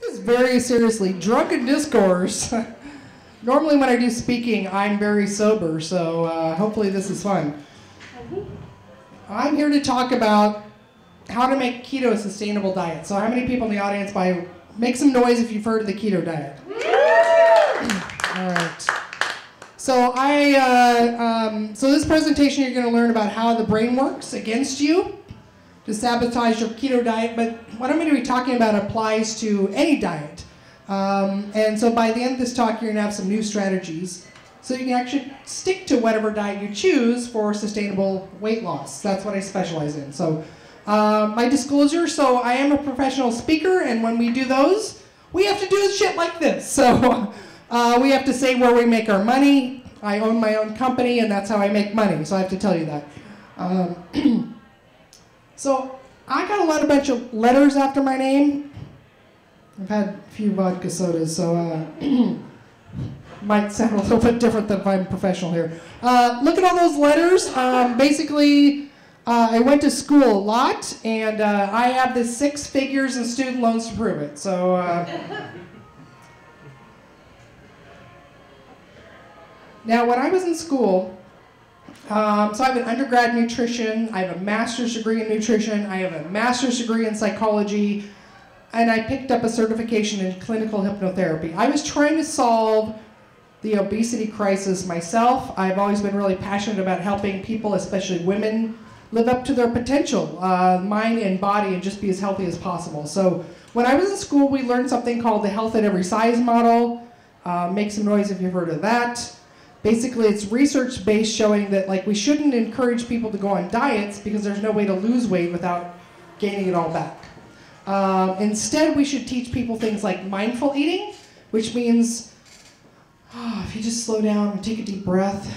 This very seriously. Drunken Discourse. Normally when I do speaking, I'm very sober, so hopefully this is fun. I'm here to talk about how to make keto a sustainable diet. So how many people in the audience make some noise if you've heard of the keto diet? All right. So so this presentation you're going to learn about how the brain works against you to sabotage your keto diet, but what I'm going to be talking about applies to any diet. And so by the end of this talk, you're going to have some new strategies so you can actually stick to whatever diet you choose for sustainable weight loss. That's what I specialize in. So my disclosure, so I am a professional speaker, and when we do those, we have to do shit like this. So we have to say where we make our money. I own my own company, and that's how I make money, so I have to tell you that. So I got a bunch of letters after my name. I've had a few vodka sodas, so might sound a little bit different than if I'm professional here. Look at all those letters. Basically, I went to school a lot, and I have the 6 figures in student loans to prove it. So. Now, when I was in school, so I have an undergrad in nutrition, I have a master's degree in nutrition, I have a master's degree in psychology, and I picked up a certification in clinical hypnotherapy. I was trying to solve the obesity crisis myself. I've always been really passionate about helping people, especially women, live up to their potential, mind and body, and just be as healthy as possible. So when I was in school, we learned something called the Health at Every Size model. Make some noise if you've heard of that. Basically, it's research-based showing that we shouldn't encourage people to go on diets because there's no way to lose weight without gaining it all back. Instead, we should teach people things like mindful eating, which means if you just slow down and take a deep breath,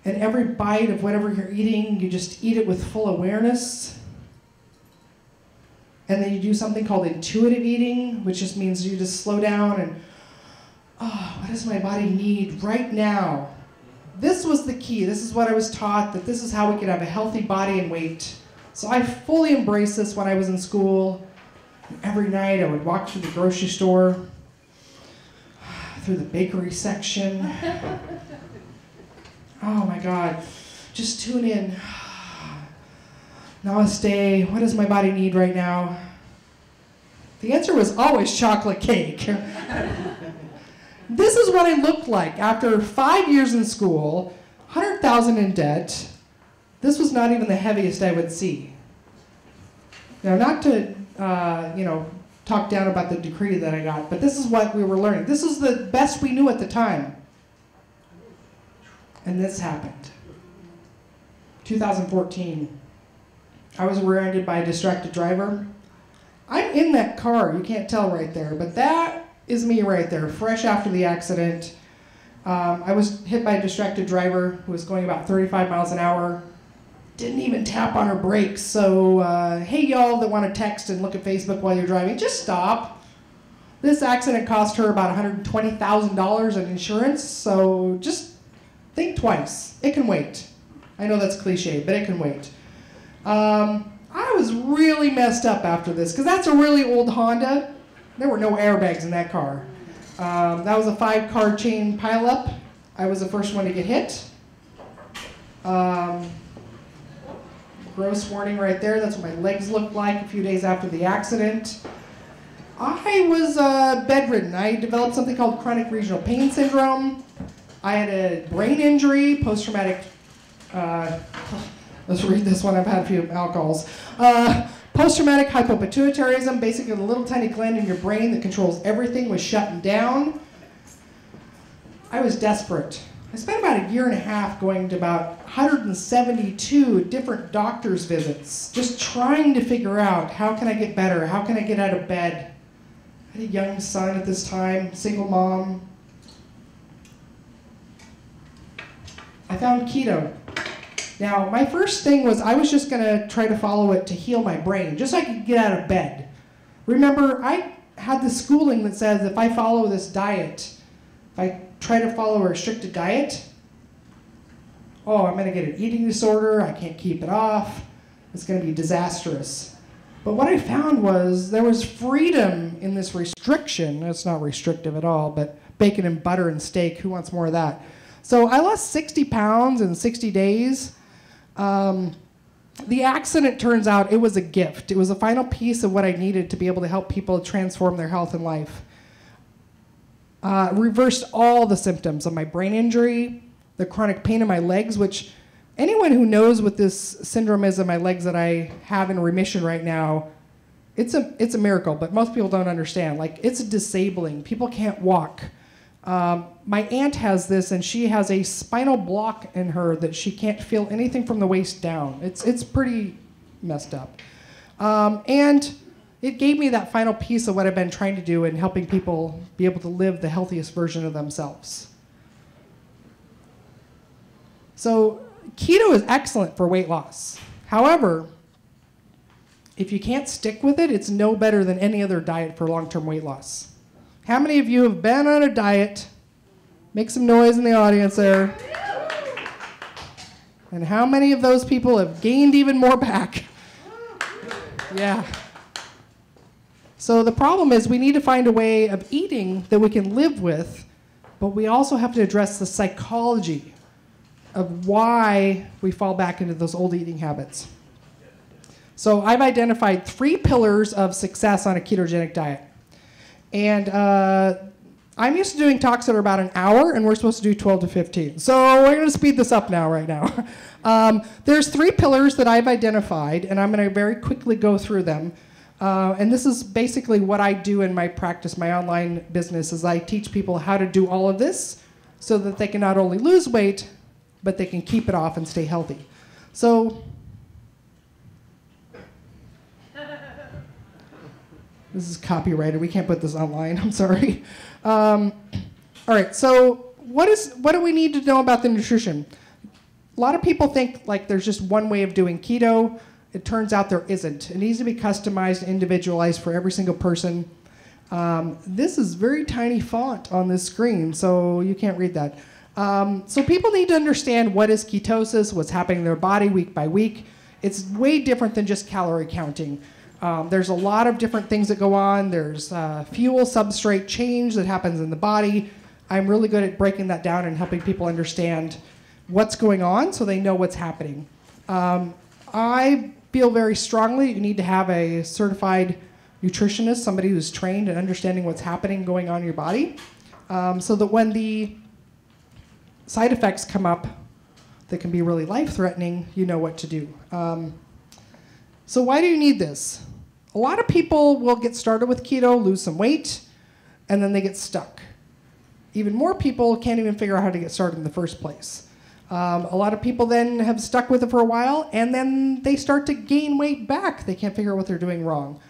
and every bite of whatever you're eating, you just eat it with full awareness. And then you do something called intuitive eating, which just means you just slow down and what does my body need right now? This was the key. This is what I was taught, that this is how we could have a healthy body and weight. So I fully embraced this when I was in school. Every night I would walk through the grocery store, through the bakery section. Oh my God, just tune in. Namaste, what does my body need right now? The answer was always chocolate cake. This is what I looked like after 5 years in school, $100,000 in debt. This was not even the heaviest I would see. Now, not to, talk down about the degree that I got, but this is what we were learning. This is the best we knew at the time. And this happened. 2014, I was rear-ended by a distracted driver. I'm in that car, you can't tell right there, but that is me right there, fresh after the accident. I was hit by a distracted driver who was going about 35 miles an hour. Didn't even tap on her brakes. So, hey y'all that want to text and look at Facebook while you're driving, just stop. This accident cost her about $120,000 in insurance, so just think twice. It can wait. I know that's cliche, but it can wait. I was really messed up after this, because that's a really old Honda. There were no airbags in that car. That was a 5-car chain pileup. I was the first one to get hit. Gross warning right there. That's what my legs looked like a few days after the accident. I was bedridden. I developed something called chronic regional pain syndrome. I had a brain injury, post-traumatic, let's read this one, I've had a few alcohols. Post-traumatic hypopituitarism, basically the little tiny gland in your brain that controls everything, was shutting down. I was desperate. I spent about 1.5 years going to about 172 different doctor's visits, just trying to figure out, how can I get better? How can I get out of bed? I had a young son at this time, single mom. I found keto. Now, my first thing was I was just going to try to follow it to heal my brain, just so I could get out of bed. Remember, I had the schooling that says if I follow this diet, if I try to follow a restricted diet, I'm going to get an eating disorder, I can't keep it off, it's going to be disastrous. But what I found was there was freedom in this restriction. It's not restrictive at all, but bacon and butter and steak, who wants more of that? So I lost 60 pounds in 60 days. The accident, turns out, it was a gift. It was a final piece of what I needed to be able to help people transform their health and life. Reversed all the symptoms of my brain injury, the chronic pain in my legs, which anyone who knows what this syndrome is in my legs that I have in remission right now, it's a miracle, but most people don't understand. Like, it's disabling. People can't walk. My aunt has this, and she has a spinal block in her that she can't feel anything from the waist down. It's pretty messed up. And it gave me that final piece of what I've been trying to do in helping people be able to live the healthiest version of themselves. So keto is excellent for weight loss. However, if you can't stick with it, it's no better than any other diet for long-term weight loss. How many of you have been on a diet? Make some noise in the audience there. And how many of those people have gained even more back? Yeah. So the problem is we need to find a way of eating that we can live with, but we also have to address the psychology of why we fall back into those old eating habits. So I've identified 3 pillars of success on a ketogenic diet. And I'm used to doing talks that are about an hour, and we're supposed to do 12 to 15. So we're going to speed this up now, right now. There's 3 pillars that I've identified, and I'm going to very quickly go through them. And this is basically what I do in my practice, my online business, is I teach people how to do all of this so that they can not only lose weight, but they can keep it off and stay healthy. So this is copyrighted. We can't put this online. I'm sorry. All right. So what do we need to know about the nutrition? A lot of people think like there's just one way of doing keto. It turns out there isn't. It needs to be customized and individualized for every single person. This is very tiny font on this screen, so you can't read that. So people need to understand what is ketosis, what's happening in their body week by week. It's way different than just calorie counting. There's a lot of different things that go on. There's fuel substrate change that happens in the body. I'm really good at breaking that down and helping people understand what's going on so they know what's happening. I feel very strongly you need to have a certified nutritionist, somebody who's trained in understanding what's happening going on in your body, so that when the side effects come up that can be really life-threatening, you know what to do. So why do you need this? A lot of people will get started with keto, lose some weight, and then they get stuck. Even more people can't even figure out how to get started in the first place. A lot of people then have stuck with it for a while, and then they start to gain weight back. They can't figure out what they're doing wrong.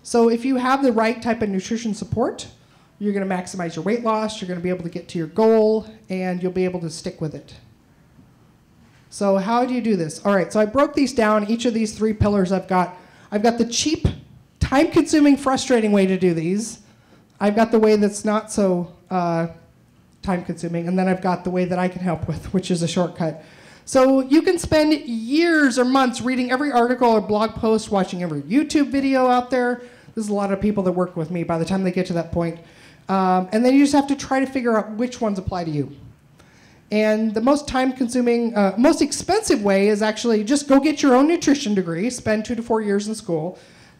So if you have the right type of nutrition support, you're going to maximize your weight loss, you're going to be able to get to your goal, and you'll be able to stick with it. So how do you do this? All right, so I broke these down. Each of these 3 pillars I've got the cheap, time-consuming, frustrating way to do these. I've got the way that's not so time-consuming, and then I've got the way that I can help with, which is a shortcut. So you can spend years or months reading every article or blog post, watching every YouTube video out there. There's a lot of people that work with me by the time they get to that point. And then you just have to try to figure out which ones apply to you. And the most time-consuming, most expensive way is actually just go get your own nutrition degree, spend 2 to 4 years in school,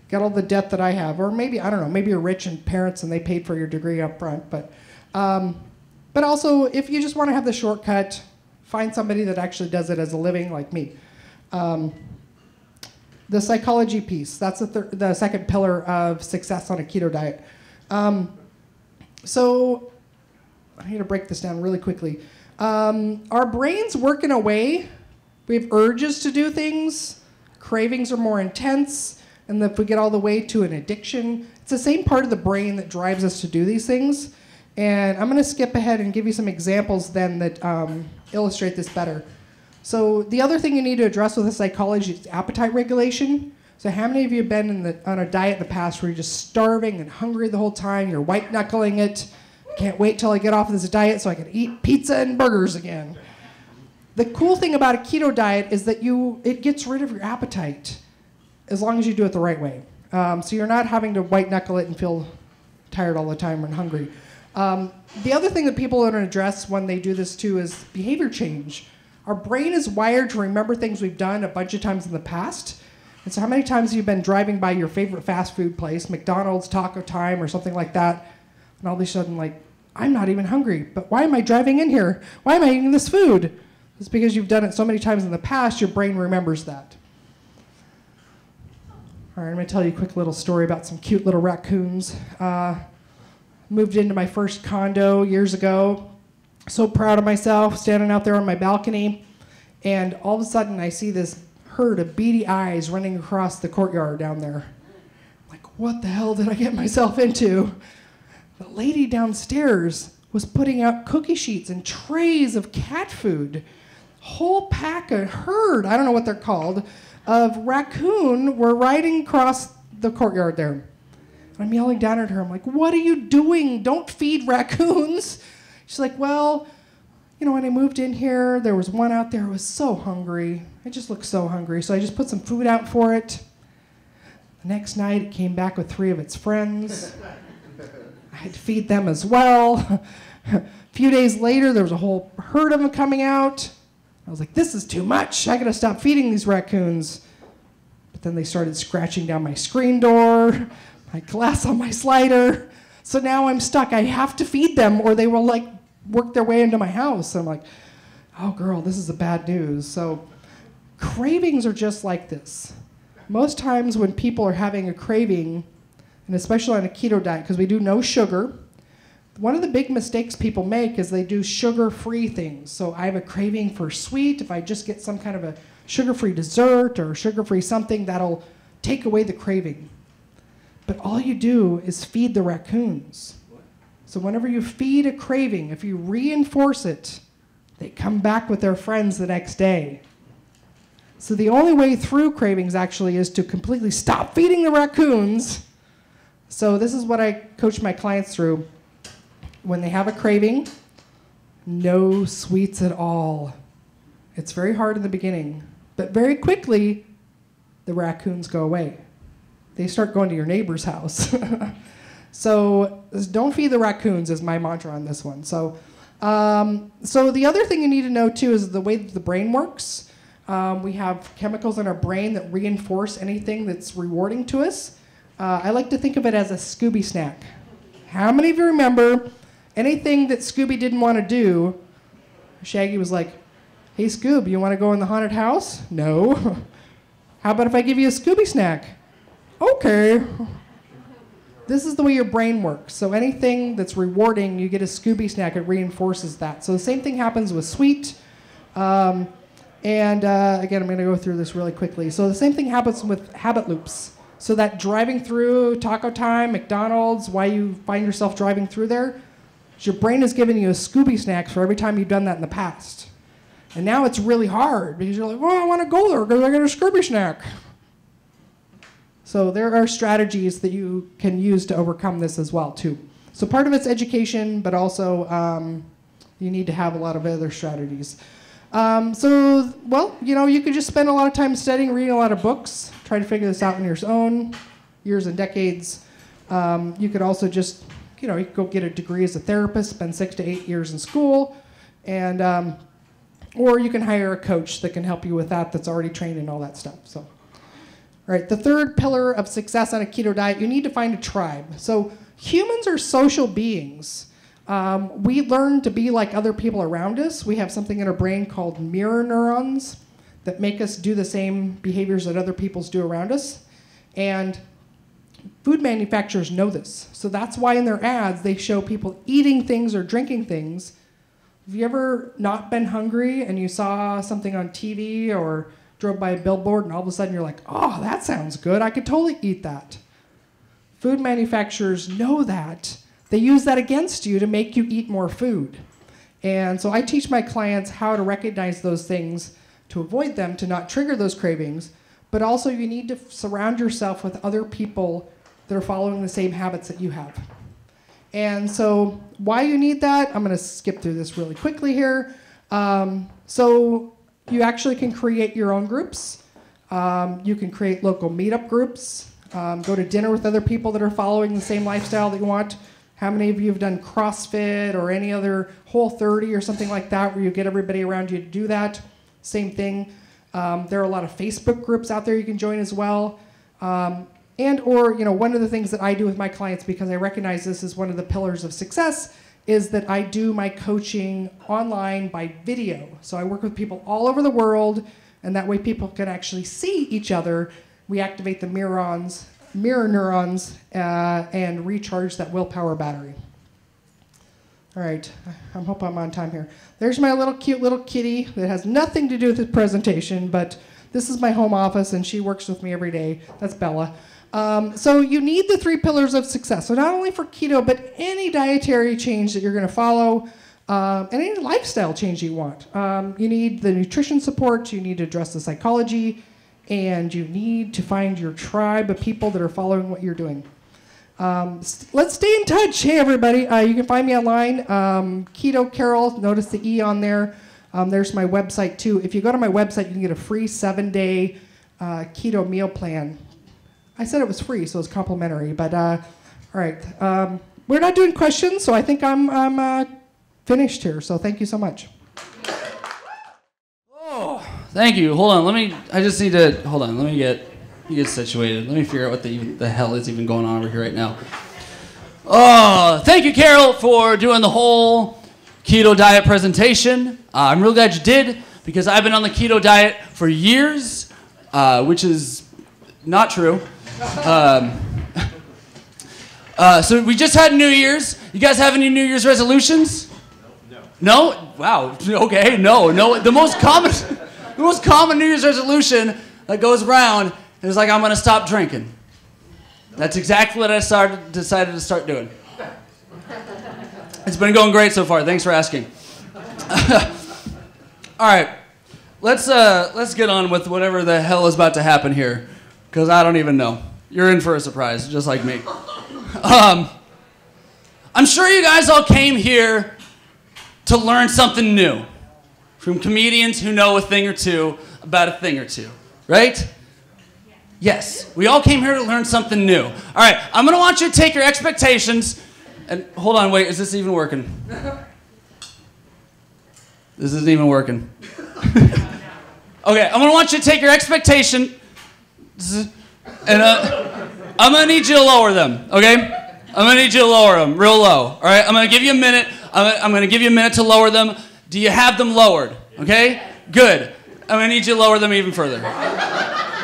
get all the debt that I have, or maybe, I don't know, maybe you're rich and parents and they paid for your degree up front. But also, if you just want to have the shortcut, find somebody that actually does it as a living, like me. The psychology piece, that's the second pillar of success on a keto diet. So I need to break this down really quickly. Our brains work in a way, we have urges to do things, cravings are more intense, and if we get all the way to an addiction, it's the same part of the brain that drives us to do these things. And I'm going to skip ahead and give you some examples then that illustrate this better. So the other thing you need to address with the psychology is appetite regulation. So how many of you have been on a diet in the past where you're just starving and hungry the whole time, you're white-knuckling it, can't wait till I get off this diet so I can eat pizza and burgers again. The cool thing about a keto diet is that it gets rid of your appetite. as long as you do it the right way. So you're not having to white knuckle it and feel tired all the time and hungry. The other thing that people don't address when they do this too is behavior change. Our brain is wired to remember things we've done a bunch of times in the past. And so how many times have you been driving by your favorite fast food place, McDonald's, Taco Time, or something like that, and all of a sudden, like, I'm not even hungry, but why am I driving in here? Why am I eating this food? It's because you've done it so many times in the past, your brain remembers that. All right, I'm going to tell you a quick little story about some cute little raccoons. Moved into my first condo years ago. So proud of myself, standing out there on my balcony, and all of a sudden I see this herd of beady eyes running across the courtyard down there. Like, what the hell did I get myself into? The lady downstairs was putting out cookie sheets and trays of cat food. Whole pack, a herd, I don't know what they're called, of raccoon were riding across the courtyard there. And I'm yelling down at her, I'm like, what are you doing? Don't feed raccoons. She's like, well, you know, when I moved in here, there was one out there who was so hungry. It just looked so hungry, so I just put some food out for it. The next night, it came back with 3 of its friends. I had to feed them as well. A few days later, there was a whole herd of them coming out. I was like, this is too much. I gotta stop feeding these raccoons. But then they started scratching down my screen door, my glass on my slider. So now I'm stuck. I have to feed them or they will like work their way into my house. And I'm like, oh girl, this is the bad news. So cravings are just like this. Most times when people are having a craving, and especially on a keto diet, because we do no sugar, one of the big mistakes people make is they do sugar-free things. So I have a craving for sweet. If I just get some kind of a sugar-free dessert or sugar-free something, that'll take away the craving. But all you do is feed the raccoons. So whenever you feed a craving, if you reinforce it, they come back with their friends the next day. So the only way through cravings actually is to completely stop feeding the raccoons. So this is what I coach my clients through. When they have a craving, no sweets at all. It's very hard in the beginning, but very quickly, the raccoons go away. They start going to your neighbor's house. So don't feed the raccoons is my mantra on this one. So the other thing you need to know too is the way that the brain works. We have chemicals in our brain that reinforce anything that's rewarding to us. I like to think of it as a Scooby snack. How many of you remember anything that Scooby didn't want to do, Shaggy was like, hey Scoob, you want to go in the haunted house? No. How about if I give you a Scooby snack? Okay. This is the way your brain works. So anything that's rewarding, you get a Scooby snack, it reinforces that. So the same thing happens with sweet. Again, I'm going to go through this really quickly. So the same thing happens with habit loops. So that driving through Taco Time, McDonald's, why you find yourself driving through there, is your brain is giving you a Scooby snack for every time you've done that in the past. And now it's really hard because you're like, well, I want to go there because I get a Scooby snack. So there are strategies that you can use to overcome this as well, too. So part of it's education, but also you need to have a lot of other strategies. You could just spend a lot of time studying, reading a lot of books, try to figure this out on your own, years and decades. You could also just, you could go get a degree as a therapist, spend 6 to 8 years in school, and or you can hire a coach that can help you with that that's already trained in all that stuff. So, all right, the third pillar of success on a keto diet, you need to find a tribe. So humans are social beings. We learn to be like other people around us. We have something in our brain called mirror neurons that make us do the same behaviors that other people do around us. And food manufacturers know this. So that's why in their ads, they show people eating things or drinking things. Have you ever not been hungry and you saw something on TV or drove by a billboard and all of a sudden you're like, oh, that sounds good. I could totally eat that. Food manufacturers know that. They use that against you to make you eat more food. And so I teach my clients how to recognize those things, to avoid them, to not trigger those cravings, but also you need to surround yourself with other people that are following the same habits that you have. And so why you need that, I'm going to skip through this really quickly here. So you actually can create your own groups. You can create local meetup groups, go to dinner with other people that are following the same lifestyle that you want. How many of you have done CrossFit or any other Whole30 or something like that where you get everybody around you to do that? Same thing. There are a lot of Facebook groups out there you can join as well. And or, one of the things that I do with my clients, because I recognize this is one of the pillars of success, is that I do my coaching online by video. So I work with people all over the world, and that way people can actually see each other. We activate the mirror neurons, and recharge that willpower battery. All right, I hope I'm on time here. There's my cute little kitty that has nothing to do with this presentation, but this is my home office, and she works with me every day. That's Bella. So you need the 3 pillars of success. So not only for keto, but any dietary change that you're going to follow, and any lifestyle change you want. You need the nutrition support, you need to address the psychology, and you need to find your tribe of people that are following what you're doing. Let's stay in touch. Hey, everybody. You can find me online, Keto Carole. Notice the E on there. There's my website, too. If you go to my website, you can get a free 7-day keto meal plan. I said it was free, so it's complimentary. But, all right. We're not doing questions, so I think I'm finished here. So thank you so much. Oh, thank you. Hold on. Let me get situated. Let me figure out what the hell is even going on over here right now. Oh, thank you, Carole, for doing the whole keto diet presentation. I'm real glad you did, because I've been on the keto diet for years, which is not true. So we just had New Year's. You guys have any New Year's resolutions? No? Wow. Okay. No. The most common New Year's resolution that goes around is like, I'm going to stop drinking. That's exactly what I decided to start doing. It's been going great so far. Thanks for asking. All right. Let's get on with whatever the hell is about to happen here, because I don't even know. You're in for a surprise, just like me. I'm sure you guys all came here to learn something new from comedians who know a thing or two about a thing or two, right? Yes, we all came here to learn something new. All right, I'm going to want you to take your expectations, and hold on, wait, is this even working? This isn't even working. Okay, I'm going to want you to take your expectation, and I'm going to need you to lower them, okay? I'm going to need you to lower them real low, all right? I'm going to give you a minute. I'm going to give you a minute to lower them. Do you have them lowered, okay? Good. I'm going to need you to lower them even further.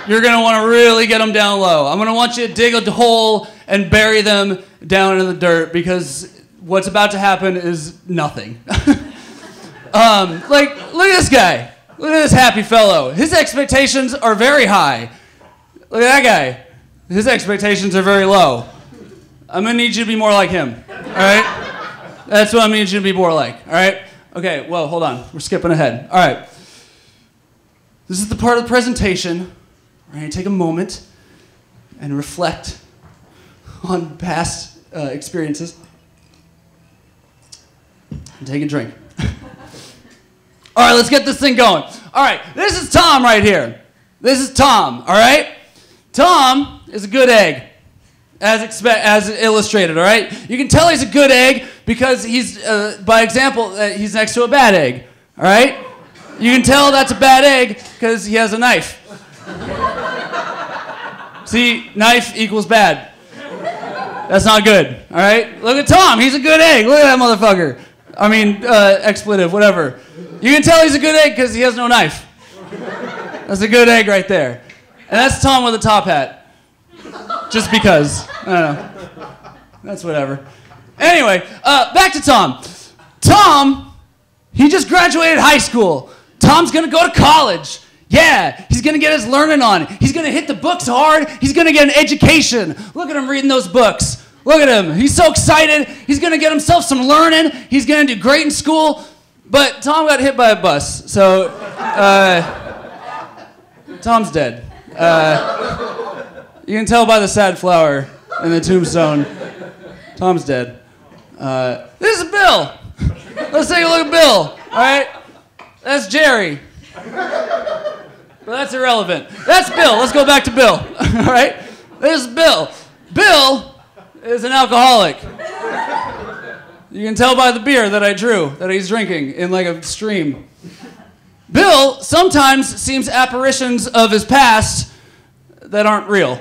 You're going to want to really get them down low. I'm going to want you to dig a hole and bury them down in the dirt, because what's about to happen is nothing. Look at this guy. Look at this happy fellow. His expectations are very high. Look at that guy. His expectations are very low. I'm going to need you to be more like him, all right? That's what I'm going to need you to be more like, all right? Okay, well, hold on. We're skipping ahead. All right. This is the part of the presentation. We're going to take a moment and reflect on past experiences. And take a drink. All right, let's get this thing going. All right, this is Tom right here. This is Tom, all right? Tom is a good egg, as illustrated, all right? You can tell he's a good egg because he's, by example, he's next to a bad egg, all right? You can tell that's a bad egg because he has a knife. See, knife equals bad. That's not good, all right? Look at Tom, he's a good egg. Look at that motherfucker. I mean, expletive, whatever. You can tell he's a good egg because he has no knife. That's a good egg right there. And that's Tom with a top hat. Just because. I don't know. That's whatever. Anyway, back to Tom. Tom, he just graduated high school. Tom's going to go to college. Yeah, he's going to get his learning on. He's going to hit the books hard. He's going to get an education. Look at him reading those books. Look at him. He's so excited. He's going to get himself some learning. He's going to do great in school. But Tom got hit by a bus, so Tom's dead. You can tell by the sad flower in the tombstone. Tom's dead. This is Bill. Let's take a look at Bill. All right, that's Jerry. But But that's irrelevant. That's Bill. Let's go back to Bill. All right? This is Bill. Bill is an alcoholic. You can tell by the beer that I drew that he's drinking in like a stream. Bill sometimes sees apparitions of his past that aren't real.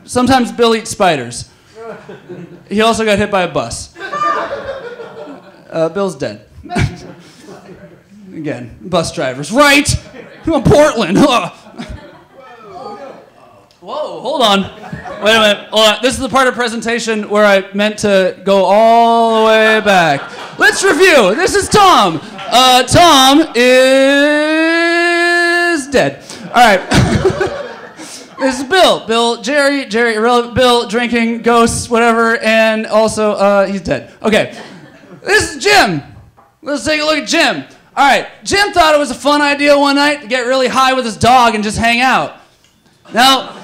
Sometimes Bill eats spiders. He also got hit by a bus. Bill's dead. Again, bus drivers. Right? Portland. Whoa, hold on. Wait a minute. Hold on. This is the part of the presentation where I meant to go all the way back. Let's review. This is Tom. Tom is dead. All right. This is Bill. Jerry, irrelevant. Bill, drinking, ghosts, whatever, and also he's dead. Okay. This is Jim. Let's take a look at Jim. All right. Jim thought it was a fun idea one night to get really high with his dog and just hang out. Now,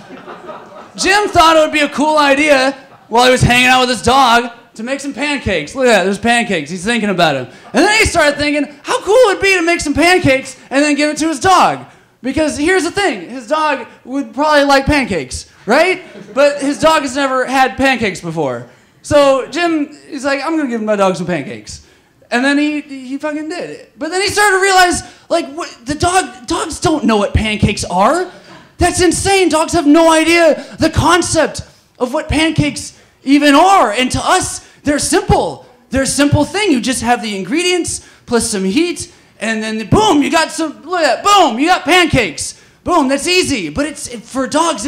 Jim thought it would be a cool idea while he was hanging out with his dog to make some pancakes. Look at that, there's pancakes. He's thinking about them. And then he started thinking, how cool it would be to make some pancakes and then give it to his dog. Because here's the thing, his dog would probably like pancakes, right? But his dog has never had pancakes before. So Jim, he's like, I'm gonna give my dog some pancakes. And then he fucking did it. But then he started to realize, like, dogs don't know what pancakes are. That's insane. Dogs have no idea the concept of what pancakes even are. And to us, they're simple. They're a simple thing. You just have the ingredients plus some heat, and then boom, you got some, look at that, boom, you got pancakes. Boom, that's easy. But for dogs,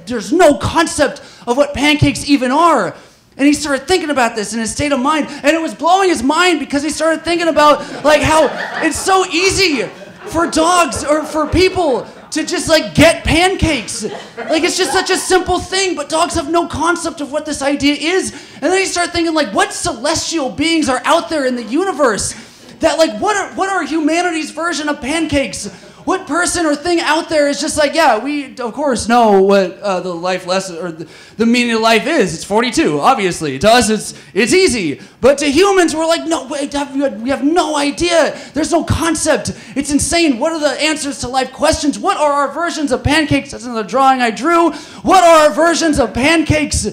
there's no concept of what pancakes even are. And he started thinking about this in his state of mind, and it was blowing his mind because he started thinking about like how it's so easy for dogs or for people to just like get pancakes. Like it's just such a simple thing, but dogs have no concept of what this idea is. And then he started thinking like, what celestial beings are out there in the universe that like, what are humanity's version of pancakes? What person or thing out there is just like, yeah, we of course know what the life lesson or the meaning of life is. It's 42, obviously. To us, it's easy. But to humans, we're like, no, wait, we have no idea. There's no concept. It's insane. What are the answers to life questions? What are our versions of pancakes? That's another drawing I drew. What are our versions of pancakes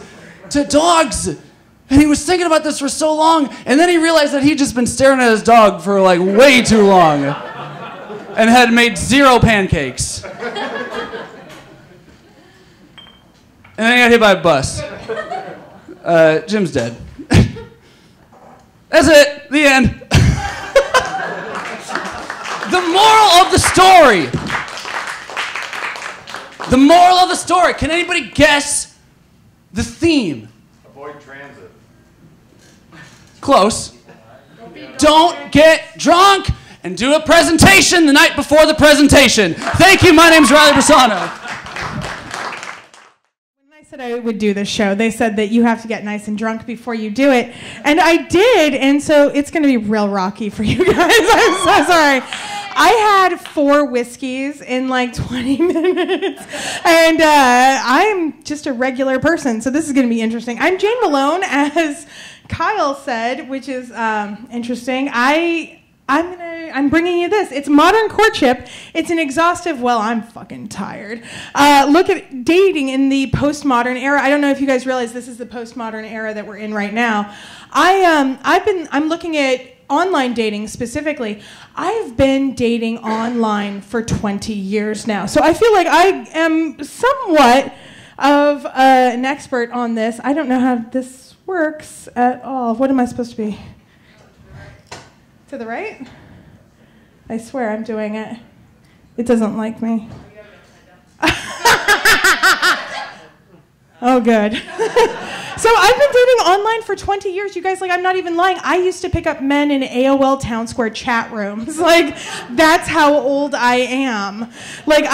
to dogs? And he was thinking about this for so long, and then he realized that he'd just been staring at his dog for like way too long. And had made 0 pancakes. And then he got hit by a bus. Jim's dead. That's it. The end. The moral of the story. The moral of the story. Can anybody guess the theme? Avoid transit. Close. Don't get drunk. And do a presentation the night before the presentation. Thank you, my name's Ryley Bersano. When I said I would do this show, they said that you have to get nice and drunk before you do it. And I did, and so it's gonna be real rocky for you guys. I'm so sorry. I had 4 whiskeys in like 20 minutes, and I'm just a regular person, so this is gonna be interesting. I'm Jane Malone, as Kyle said, which is interesting. I'm bringing you this. It's modern courtship. It's an exhaustive, well, I'm fucking tired. Look at dating in the postmodern era. I don't know if you guys realize this is the postmodern era that we're in right now. I'm looking at online dating specifically. I've been dating online for 20 years now. So I feel like I am somewhat of an expert on this. I don't know how this works at all. What am I supposed to be? To the right? I swear I'm doing it. It doesn't like me. Oh, good. So I've been dating online for 20 years. You guys, like, I'm not even lying. I used to pick up men in AOL Town Square chat rooms. Like, that's how old I am. Like,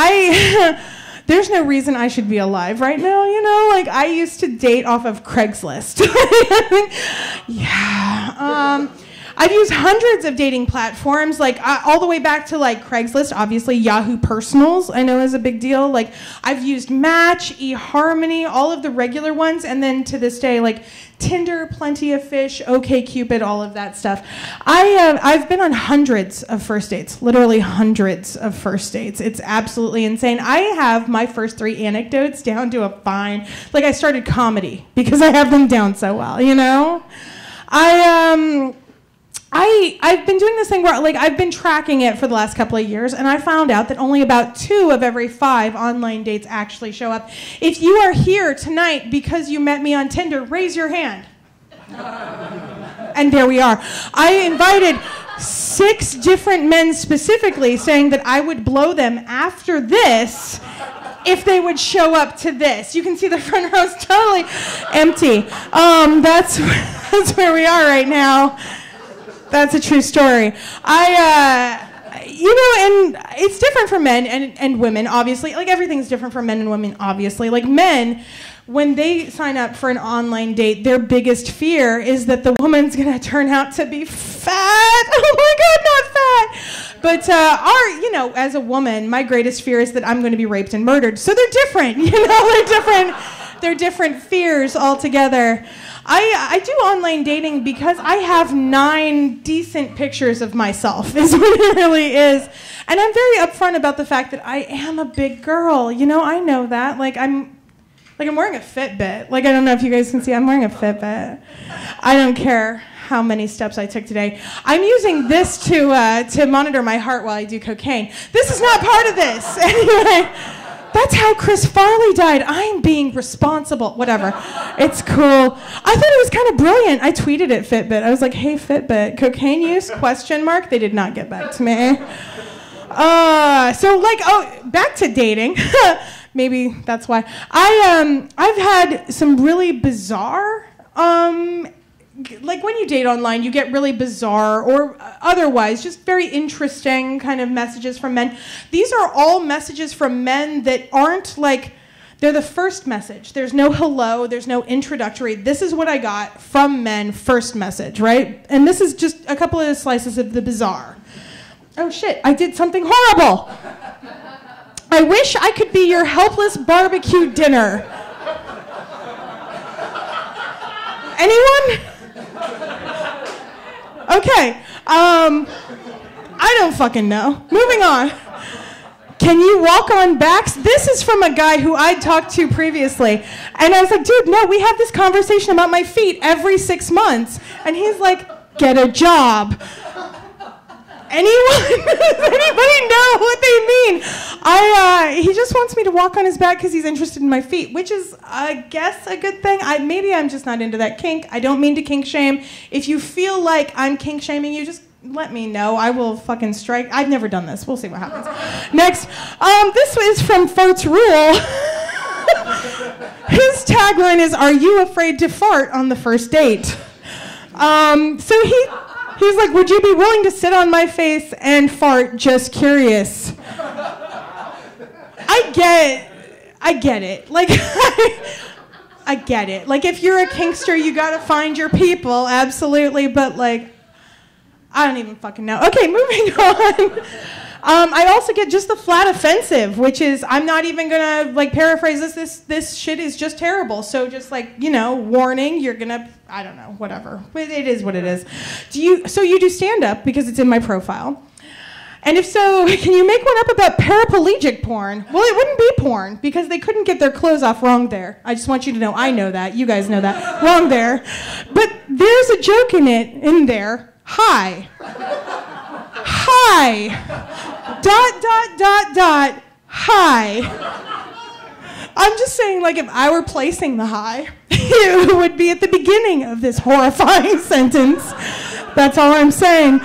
there's no reason I should be alive right now, you know? Like, I used to date off of Craigslist. Yeah. I've used hundreds of dating platforms, like all the way back to like Craigslist, obviously Yahoo Personals, I know is a big deal. Like I've used Match, eHarmony, all of the regular ones, and then to this day, like Tinder, Plenty of Fish, OkCupid, all of that stuff. I've been on hundreds of first dates, literally hundreds of first dates. It's absolutely insane. I have my first 3 anecdotes down to a fine. Like I started comedy because I have them down so well, you know? I've been doing this thing where like I've been tracking it for the last couple of years, and I found out that only about 2 of every 5 online dates actually show up. If you are here tonight because you met me on Tinder, raise your hand. And there we are. I invited 6 different men specifically saying that I would blow them after this if they would show up to this. You can see the front row's totally empty. That's where we are right now. That's a true story. And it's different for men and women, obviously. Like, everything's different for men and women, obviously. Like, men, when they sign up for an online date, their biggest fear is that the woman's going to turn out to be fat. Oh, my God, not fat. But, as a woman, my greatest fear is that I'm going to be raped and murdered. So they're different, they're different. They're different fears altogether. I do online dating because I have 9 decent pictures of myself, is what it really is. And I'm very upfront about the fact that I am a big girl. I know that. I'm wearing a Fitbit. Like, I don't know if you guys can see, I'm wearing a Fitbit. I don't care how many steps I took today. I'm using this to monitor my heart while I do cocaine. This is not part of this. Anyway. That's how Chris Farley died. I'm being responsible. Whatever. It's cool. I thought it was kind of brilliant. I tweeted at Fitbit. I was like, hey, Fitbit, cocaine use? ? They did not get back to me. Back to dating. Maybe that's why. I've had some really bizarre, like when you date online, you get really bizarre or otherwise just very interesting kind of messages from men. These are all messages from men that aren't like, they're the first message. There's no hello, there's no introductory. This is what I got from men, first message, right? And this is just a couple of slices of the bizarre. Oh shit, I did something horrible. I wish I could be your helpless barbecue dinner. Anyone? Okay, I don't fucking know. Moving on. Can you walk on backs? This is from a guy who I'd talked to previously. And I was like, dude, no, we have this conversation about my feet every 6 months. And he's like, get a job. Anyone? Does anybody know what they mean? He just wants me to walk on his back because he's interested in my feet, which is, I guess, a good thing. Maybe I'm just not into that kink. I don't mean to kink shame. If you feel like I'm kink shaming you, just let me know. I will fucking strike. I've never done this. We'll see what happens. Next, this is from Fart's Rule. His tagline is, "Are you afraid to fart on the first date?" He's like, would you be willing to sit on my face and fart? Just curious. I get it. Like, I get it. Like, if you're a kinkster, you gotta find your people, absolutely. But like, I don't even fucking know. Okay, moving on. I also get just the flat offensive, which is, I'm not even gonna like paraphrase this shit is just terrible. So just like, warning, you're gonna, I don't know, whatever. It is what it is. So you do stand up because it's in my profile. And if so, can you make one up about paraplegic porn? Well, it wouldn't be porn because they couldn't get their clothes off. Wrong there. I just want you to know, I know that. You guys know that. Wrong there. But there's a joke in there. Hi. Hi. ... Hi. I'm just saying, like, if I were placing the hi, it would be at the beginning of this horrifying sentence. That's all I'm saying.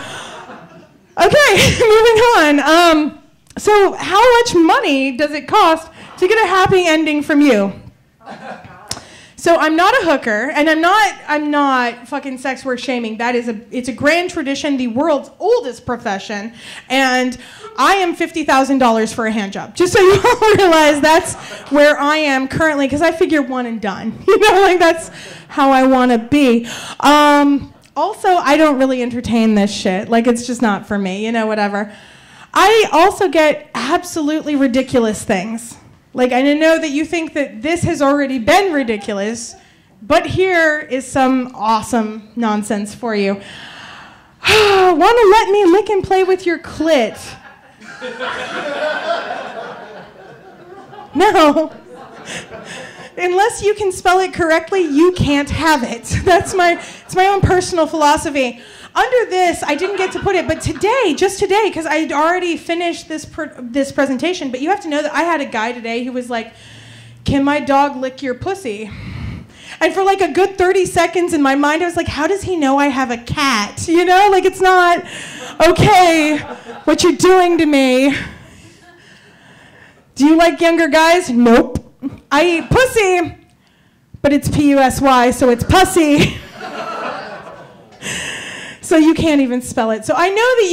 Okay, moving on. So how much money does it cost to get a happy ending from you? So I'm not a hooker, and I'm not fucking sex work shaming. It's a grand tradition, the world's oldest profession, and I am $50,000 for a hand job. Just so you all realize that's where I am currently, because I figure one and done. Like, that's how I want to be. Also, I don't really entertain this shit. Like, it's just not for me, whatever. I also get absolutely ridiculous things. Like, I know that you think that this has already been ridiculous, but here is some awesome nonsense for you. Want to let me lick and play with your clit? No. Unless you can spell it correctly, you can't have it. It's my own personal philosophy. Under this, I didn't get to put it, but just today, because I had already finished this presentation, but you have to know that I had a guy today who was like, "Can my dog lick your pussy?" And for like a good 30 seconds in my mind, I was like, how does he know I have a cat? Like, it's not okay what you're doing to me. Do you like younger guys? Nope. I eat pussy, but it's P-U-S-Y, so it's pussy. So you can't even spell it. So I know that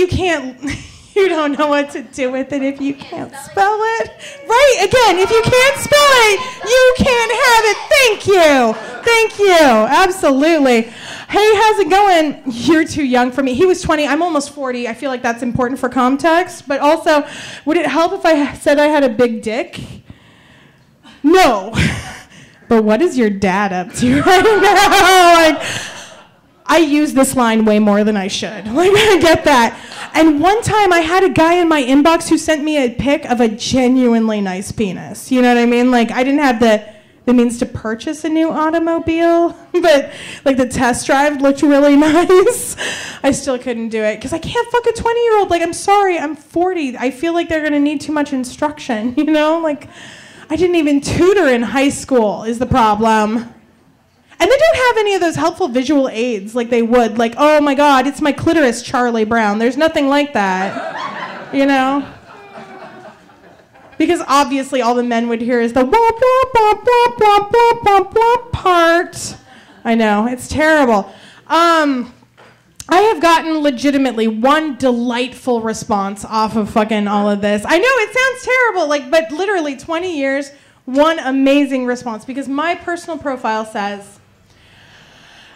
you don't know what to do with it if you can't spell it. Right, again, if you can't spell it, you can't have it. Thank you, absolutely. Hey, how's it going? You're too young for me. He was 20, I'm almost 40. I feel like that's important for context, but also, would it help if I said I had a big dick? No. But what is your dad up to right now? Like, I use this line way more than I should. Like, I get that. And one time I had a guy in my inbox who sent me a pic of a genuinely nice penis. You know what I mean? Like, I didn't have the means to purchase a new automobile, but like the test drive looked really nice. I still couldn't do it because I can't fuck a 20-year-old. Like, I'm sorry, I'm 40. I feel like they're going to need too much instruction, Like, I didn't even tutor in high school is the problem. And they don't have any of those helpful visual aids like they would. Like, oh my God, it's my clitoris, Charlie Brown. There's nothing like that, Because obviously all the men would hear is the womp, womp, womp, womp, womp, womp, womp, womp part. I know, it's terrible. I have gotten legitimately one delightful response off of fucking all of this. I know it sounds terrible, but literally 20 years, one amazing response. Because my personal profile says,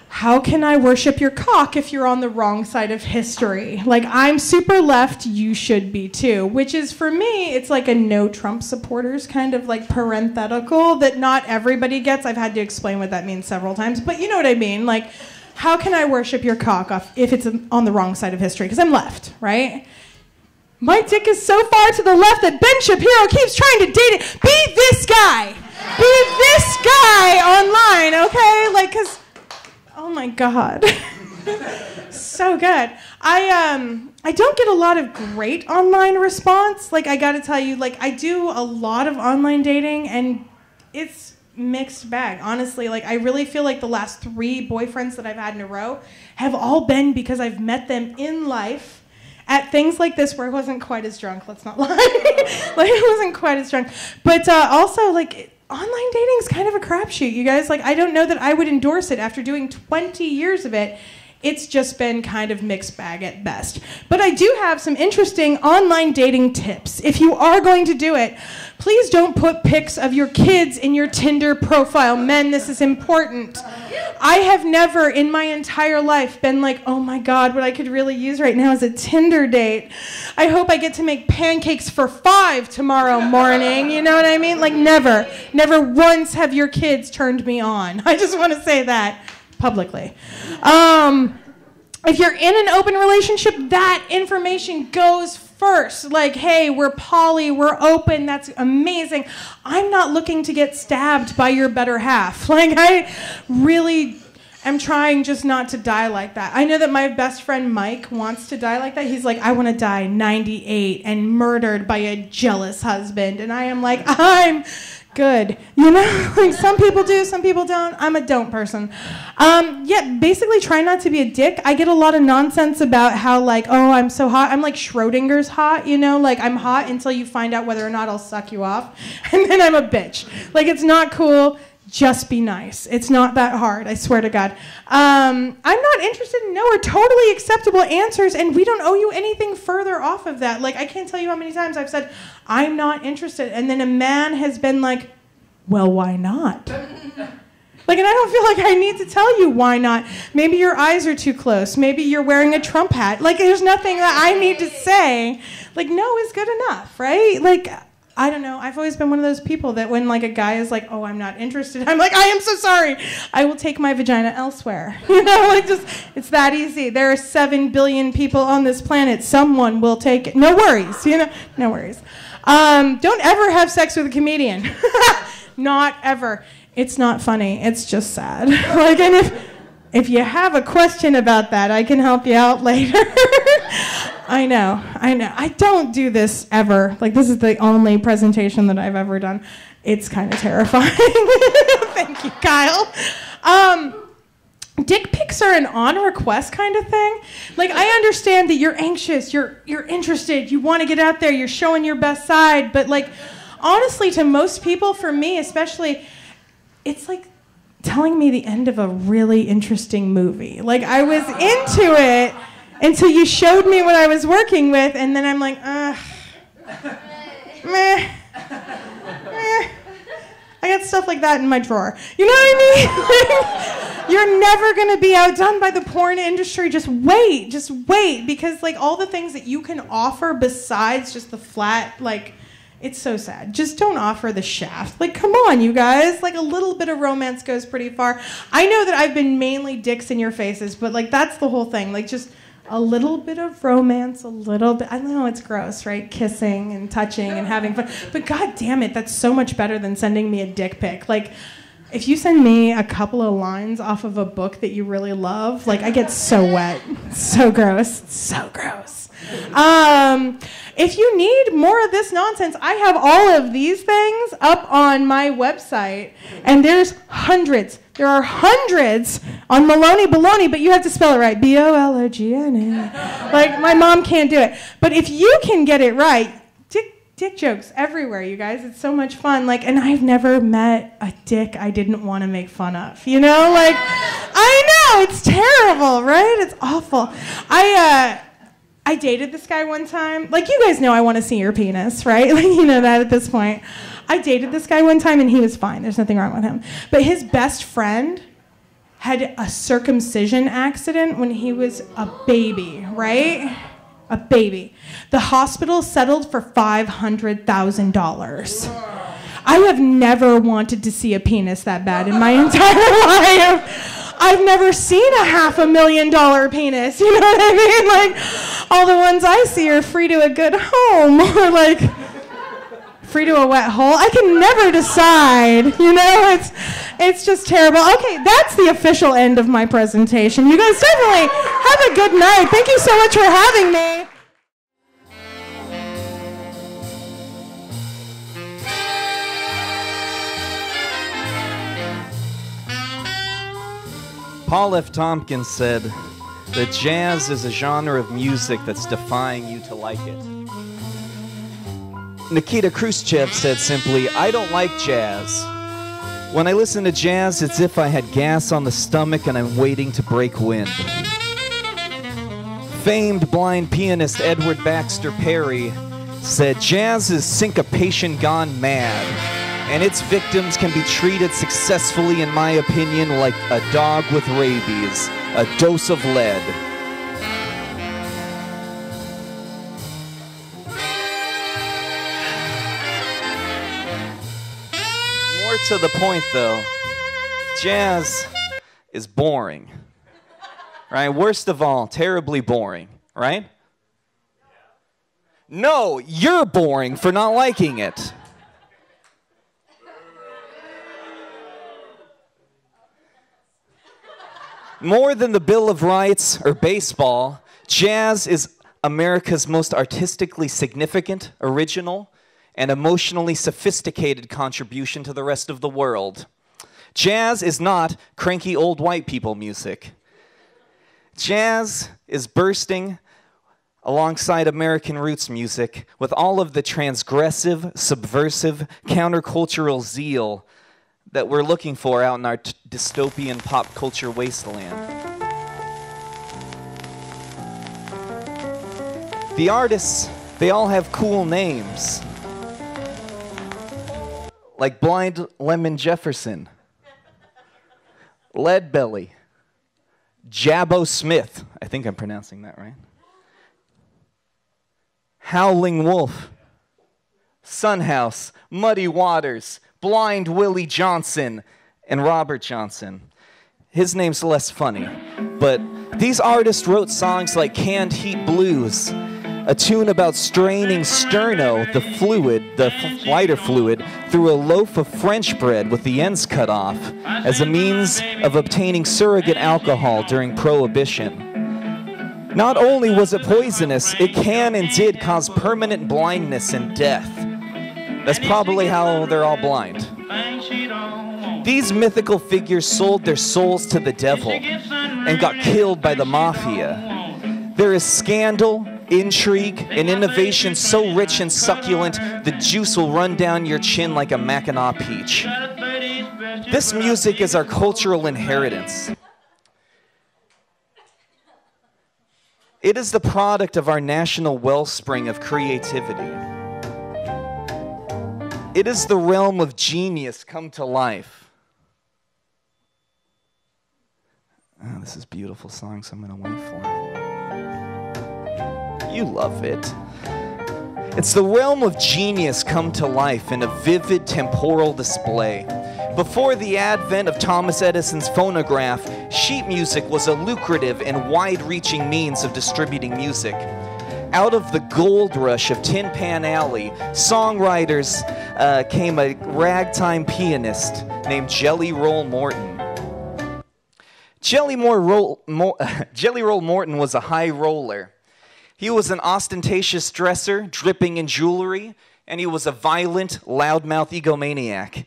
how can I worship your cock if you're on the wrong side of history? Like, I'm super left, you should be too. Which is, for me, it's like a no Trump supporters kind of like parenthetical that not everybody gets. I've had to explain what that means several times, but you know what I mean. Like, how can I worship your cock if it's on the wrong side of history? Because I'm left, right? My dick is so far to the left that Ben Shapiro keeps trying to date it. Be this guy. Be this guy online, okay? Like, because... oh my God. So good. I don't get a lot of great online response. Like, I gotta tell you, I do a lot of online dating and it's mixed bag, honestly. Like, I really feel like the last 3 boyfriends that I've had in a row have all been because I've met them in life at things like this where I wasn't quite as drunk, let's not lie. I wasn't quite as drunk. But also, online dating is kind of a crapshoot, you guys. I don't know that I would endorse it after doing 20 years of it. It's just been kind of mixed bag at best. But I do have some interesting online dating tips. If you are going to do it, please don't put pics of your kids in your Tinder profile. Men, this is important. I have never in my entire life been like, oh my God, what I could really use right now is a Tinder date. I hope I get to make pancakes for 5 tomorrow morning. You know what I mean? Never. Never once have your kids turned me on. I just want to say that publicly. If you're in an open relationship, that information goes first. Hey, we're poly, we're open, that's amazing. I'm not looking to get stabbed by your better half. I really am trying just not to die like that. I know that my best friend Mike wants to die like that. He's like, I want to die 98 and murdered by a jealous husband. And I am like, I'm good. Some people do, some people don't. I'm a don't person. Basically try not to be a dick. I get a lot of nonsense about how oh, I'm so hot. I'm like Schrodinger's hot, I'm hot until you find out whether or not I'll suck you off. And then I'm a bitch. It's not cool. Just be nice. It's not that hard, I swear to God. I'm not interested in no or totally acceptable answers, and we don't owe you anything further off of that. I can't tell you how many times I've said, I'm not interested, and then a man has been like, well, why not? Like, and I don't feel like I need to tell you why not. Maybe your eyes are too close. Maybe you're wearing a Trump hat. Like, there's nothing that I need to say. Like, no is good enough, right? Like, I don't know. I've always been one of those people that when, like, a guy is like, oh, I'm not interested, I'm like, I am so sorry. I will take my vagina elsewhere. You know, like, just, it's that easy. There are 7 billion people on this planet. Someone will take it. No worries, you know? No worries. Don't ever have sex with a comedian. Not ever. It's not funny. It's just sad. Like, and if you have a question about that, I can help you out later. I know. I don't do this ever. Like, this is the only presentation that I've ever done. It's kind of terrifying. Thank you, Kyle. Dick pics are an on-request kind of thing. Like, I understand that you're anxious, you're interested, you want to get out there, you're showing your best side, but, like, honestly, to most people, for me especially, it's like telling me the end of a really interesting movie. Like, I was into it until you showed me what I was working with, and then I'm like, meh. I got stuff like that in my drawer. You know what I mean? You're never going to be outdone by the porn industry. Just wait, because, like, all the things that you can offer besides just the flat, like, it's so sad. Just don't offer the shaft. Like, come on, you guys. Like, a little bit of romance goes pretty far. I know that I've been mainly dicks in your faces, but, like, that's the whole thing. Like, just a little bit of romance, a little bit. I know it's gross, right? Kissing and touching and having fun. But God damn it, that's so much better than sending me a dick pic. Like, if you send me a couple of lines off of a book that you really love, like, I get so wet. So gross. So gross. If you need more of this nonsense, I have all of these things up on my website, and there's hundreds. There are hundreds on Maloney Baloney, but you have to spell it right. Bologna. Like, my mom can't do it. But if you can get it right, dick jokes everywhere, you guys. It's so much fun. Like, and I've never met a dick I didn't want to make fun of. You know, like, I know, it's terrible, right? It's awful. I dated this guy one time. Like, you guys know I want to see your penis, right? Like, you know that at this point. I dated this guy one time, and he was fine. There's nothing wrong with him. But his best friend had a circumcision accident when he was a baby, right? A baby. The hospital settled for $500,000. I have never wanted to see a penis that bad in my entire life. I've never seen a $500,000 penis, you know what I mean? Like, all the ones I see are free to a good home, or like free to a wet hole. I can never decide, you know? It's just terrible. Okay, that's the official end of my presentation. You guys definitely have a good night. Thank you so much for having me. Paul F. Tompkins said that jazz is a genre of music that's defying you to like it. Nikita Khrushchev said simply, I don't like jazz. When I listen to jazz, it's as if I had gas on the stomach and I'm waiting to break wind. Famed blind pianist Edward Baxter Perry said, jazz is syncopation gone mad. And its victims can be treated successfully, in my opinion, like a dog with rabies, a dose of lead. More to the point, though, jazz is boring, right? Worst of all, terribly boring, right? No, you're boring for not liking it. More than the Bill of Rights or baseball, jazz is America's most artistically significant, original, and emotionally sophisticated contribution to the rest of the world. Jazz is not cranky old white people music. Jazz is bursting alongside American roots music with all of the transgressive, subversive, countercultural zeal that we're looking for out in our dystopian pop culture wasteland. The artists, they all have cool names. Like Blind Lemon Jefferson. Leadbelly, Jabbo Smith, I think I'm pronouncing that right, Howling Wolf, Sunhouse, Muddy Waters, Blind Willie Johnson, and Robert Johnson. His name's less funny, but these artists wrote songs like Canned Heat Blues, a tune about straining sterno, the lighter fluid, through a loaf of French bread with the ends cut off as a means of obtaining surrogate alcohol during Prohibition. Not only was it poisonous, it can and did cause permanent blindness and death. That's probably how they're all blind. These mythical figures sold their souls to the devil and got killed by the mafia. There is scandal, intrigue, and innovation so rich and succulent, the juice will run down your chin like a Mackinac peach. This music is our cultural inheritance. It is the product of our national wellspring of creativity. It is the realm of genius come to life. Oh, this is a beautiful song, so I'm going to wait for it. You love it. It's the realm of genius come to life in a vivid temporal display. Before the advent of Thomas Edison's phonograph, sheet music was a lucrative and wide-reaching means of distributing music. Out of the gold rush of Tin Pan Alley, songwriters came a ragtime pianist named Jelly Roll Morton. Jelly Roll Morton was a high roller. He was an ostentatious dresser, dripping in jewelry, and he was a violent, loudmouth egomaniac.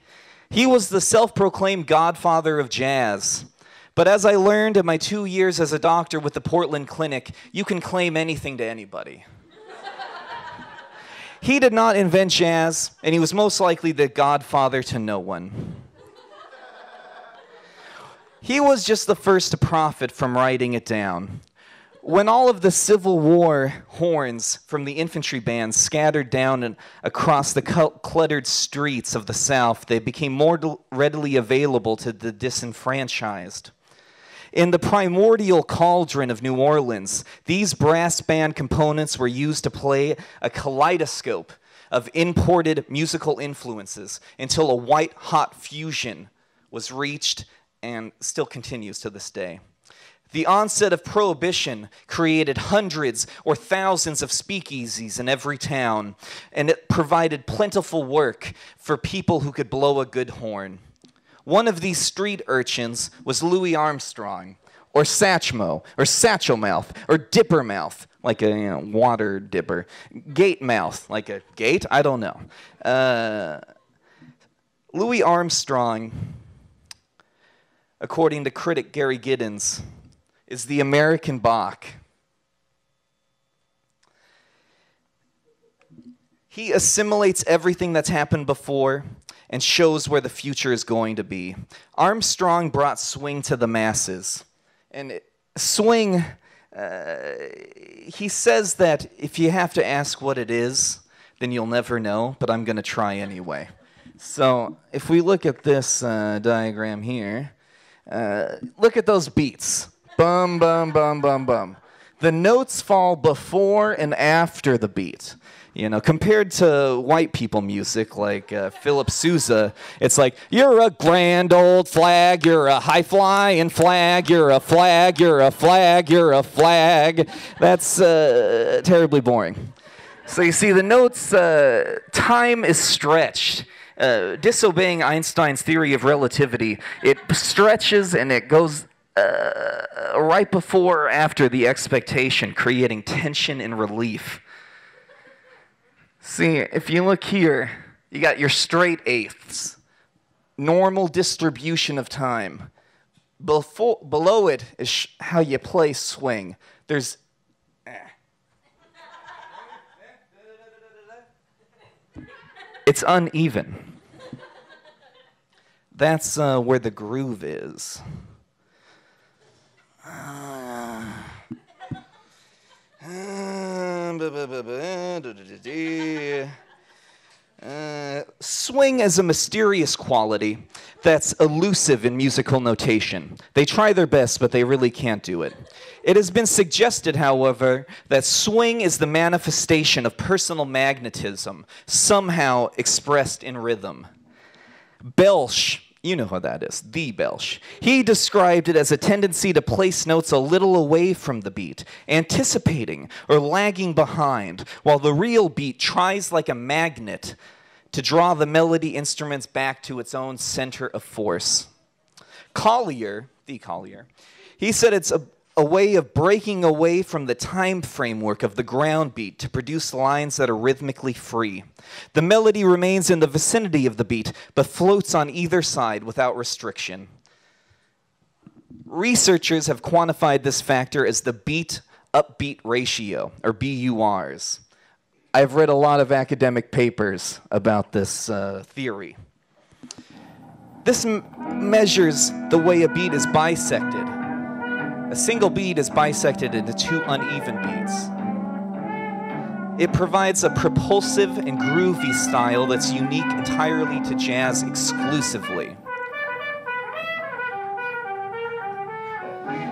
He was the self-proclaimed godfather of jazz. But as I learned in my 2 years as a doctor with the Portland Clinic, you can claim anything to anybody. He did not invent jazz, and he was most likely the godfather to no one. He was just the first to profit from writing it down. When all of the Civil War horns from the infantry bands scattered down and across the cluttered streets of the South, they became more readily available to the disenfranchised. In the primordial cauldron of New Orleans, these brass band components were used to play a kaleidoscope of imported musical influences until a white-hot fusion was reached and still continues to this day. The onset of Prohibition created hundreds or thousands of speakeasies in every town, and it provided plentiful work for people who could blow a good horn. One of these street urchins was Louis Armstrong, or Satchmo, or Satchelmouth, or Dippermouth, like a water dipper. Gatemouth, like a gate? I don't know. Louis Armstrong, according to critic Gary Giddens, is the American Bach. He assimilates everything that's happened before and shows where the future is going to be. Armstrong brought swing to the masses. And swing, he says that if you have to ask what it is, then you'll never know, but I'm going to try anyway. So if we look at this diagram here, look at those beats. Bum, bum, bum, bum, bum. The notes fall before and after the beat. Compared to white people music like Philip Sousa, it's like, you're a grand old flag, you're a high-flying flag, you're a flag, you're a flag, you're a flag. That's terribly boring. So you see, the notes, time is stretched. Disobeying Einstein's theory of relativity, it stretches and it goes right before or after the expectation, creating tension and relief. See, if you look here, you got your straight eighths, normal distribution of time. Below it is how you play swing. There's it's uneven. That's where the groove is. Swing is a mysterious quality that's elusive in musical notation. They try their best, but they really can't do it. It has been suggested, however, that swing is the manifestation of personal magnetism, somehow expressed in rhythm. Belsch, you know who that is, the Belsch. He described it as a tendency to place notes a little away from the beat, anticipating or lagging behind, while the real beat tries like a magnet to draw the melody instruments back to its own center of force. Collier, he said it's a way of breaking away from the time framework of the ground beat to produce lines that are rhythmically free. The melody remains in the vicinity of the beat, but floats on either side without restriction. Researchers have quantified this factor as the beat-upbeat ratio, or BURs. I've read a lot of academic papers about this theory. This measures the way a beat is bisected. A single beat is bisected into two uneven beats. It provides a propulsive and groovy style that's unique entirely to jazz exclusively.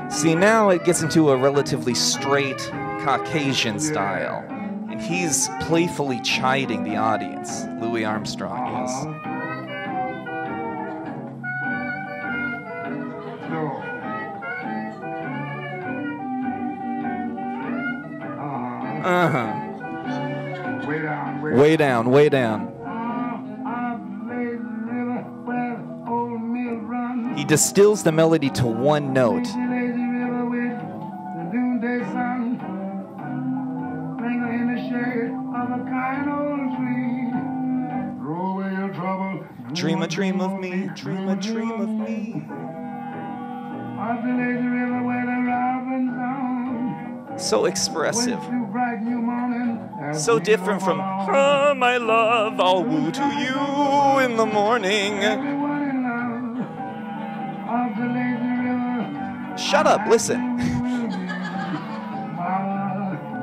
See, now it gets into a relatively straight Caucasian style, and he's playfully chiding the audience. Louis Armstrong is. Way down, way down. He distills the melody to one note. Dream a dream of me, dream a dream of me. So expressive. So different from, oh, my love, I'll woo to you in the morning. Shut up, listen.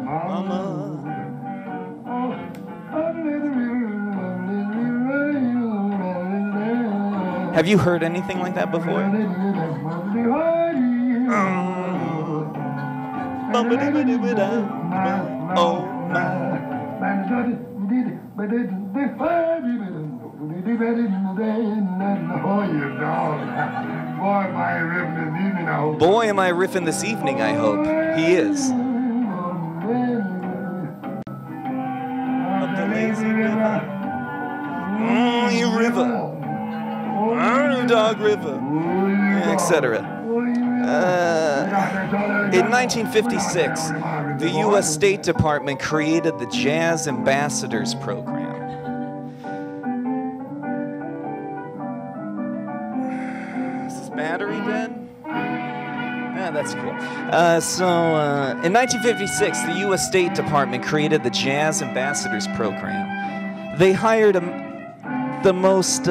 Mama. Have you heard anything like that before? Oh my. Boy, am I riffing this evening, I hope. He is. Up the lazy river. You river. Dog river. Etc. In 1956, the U.S. State Department created the Jazz Ambassadors Program. Is this battery dead? Yeah, that's cool. In 1956, the U.S. State Department created the Jazz Ambassadors Program. They hired the most